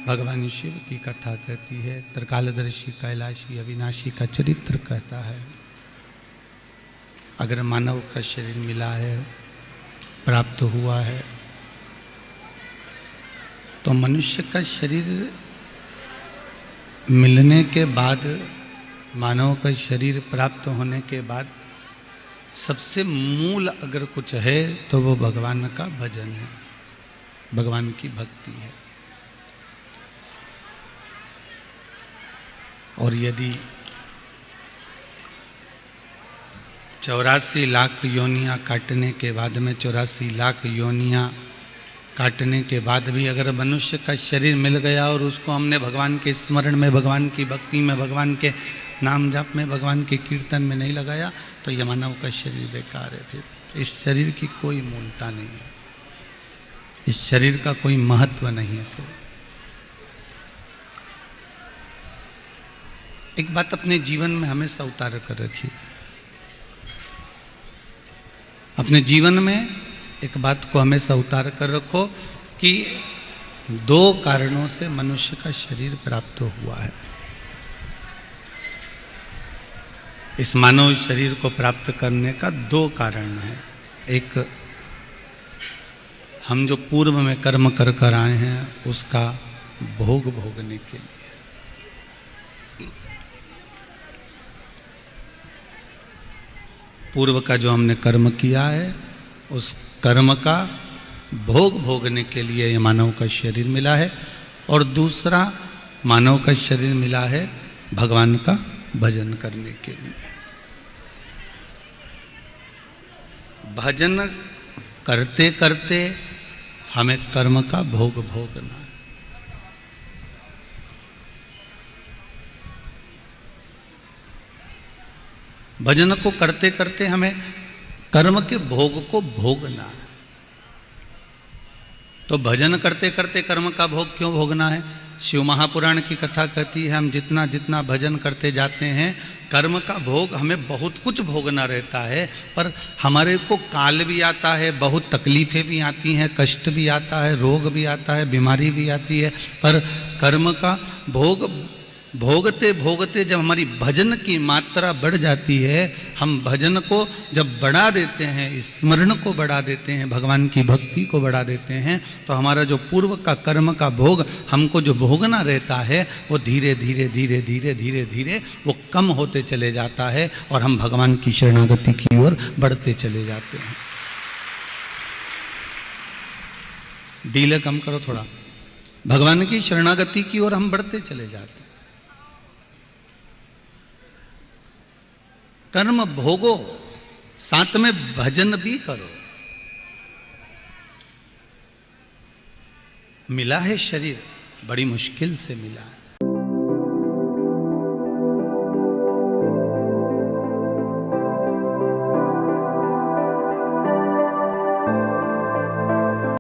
भगवान शिव की कथा कहती है, त्रिकालदर्शी कैलाशी अविनाशी का चरित्र कहता है। अगर मानव का शरीर मिला है, प्राप्त हुआ है, तो मनुष्य का शरीर मिलने के बाद, मानव का शरीर प्राप्त होने के बाद सबसे मूल अगर कुछ है तो वो भगवान का भजन है, भगवान की भक्ति है। और यदि 84 लाख योनियां काटने के बाद में, 84 लाख योनियां काटने के बाद भी अगर मनुष्य का शरीर मिल गया और उसको हमने भगवान के स्मरण में, भगवान की भक्ति में, भगवान के नाम जाप में, भगवान के कीर्तन में नहीं लगाया तो यह मानव का शरीर बेकार है। फिर इस शरीर की कोई मूलता नहीं है, इस शरीर का कोई महत्व नहीं है। फिर एक बात अपने जीवन में हमेशा उतार कर रखिए, अपने जीवन में एक बात को हमेशा उतार कर रखो कि 2 कारणों से मनुष्य का शरीर प्राप्त हुआ है। इस मानव शरीर को प्राप्त करने का 2 कारण है। एक, हम जो पूर्व में कर्म कर कर आए हैं उसका भोग भोगने के लिए। पूर्व का जो हमने कर्म किया है उस कर्म का भोग भोगने के लिए ये मानव का शरीर मिला है। और दूसरा, मानव का शरीर मिला है भगवान का भजन करने के लिए। भजन करते करते हमें कर्म का भोग भोगना है। भजन को करते करते हमें कर्म के भोग को भोगना है। तो भजन करते करते कर्म का भोग क्यों भोगना है? शिव महापुराण की कथा कहती है, हम जितना जितना भजन करते जाते हैं कर्म का भोग हमें बहुत कुछ भोगना रहता है, पर हमारे को काल भी आता है, बहुत तकलीफें भी आती हैं, कष्ट भी आता है, रोग भी आता है, बीमारी भी आती है, पर कर्म का भोग भोगते भोगते जब हमारी भजन की मात्रा बढ़ जाती है, हम भजन को जब बढ़ा देते हैं, स्मरण को बढ़ा देते हैं, भगवान की भक्ति को बढ़ा देते हैं, तो हमारा जो पूर्व का कर्म का भोग हमको जो भोगना रहता है वो धीरे धीरे धीरे धीरे धीरे धीरे वो कम होते चले जाता है और हम भगवान की शरणागति की ओर बढ़ते चले जाते हैं। डीले कम करो थोड़ा, भगवान की शरणागति की ओर हम बढ़ते चले जाते हैं। कर्म भोगो, साथ में भजन भी करो। मिला है शरीर, बड़ी मुश्किल से मिला है,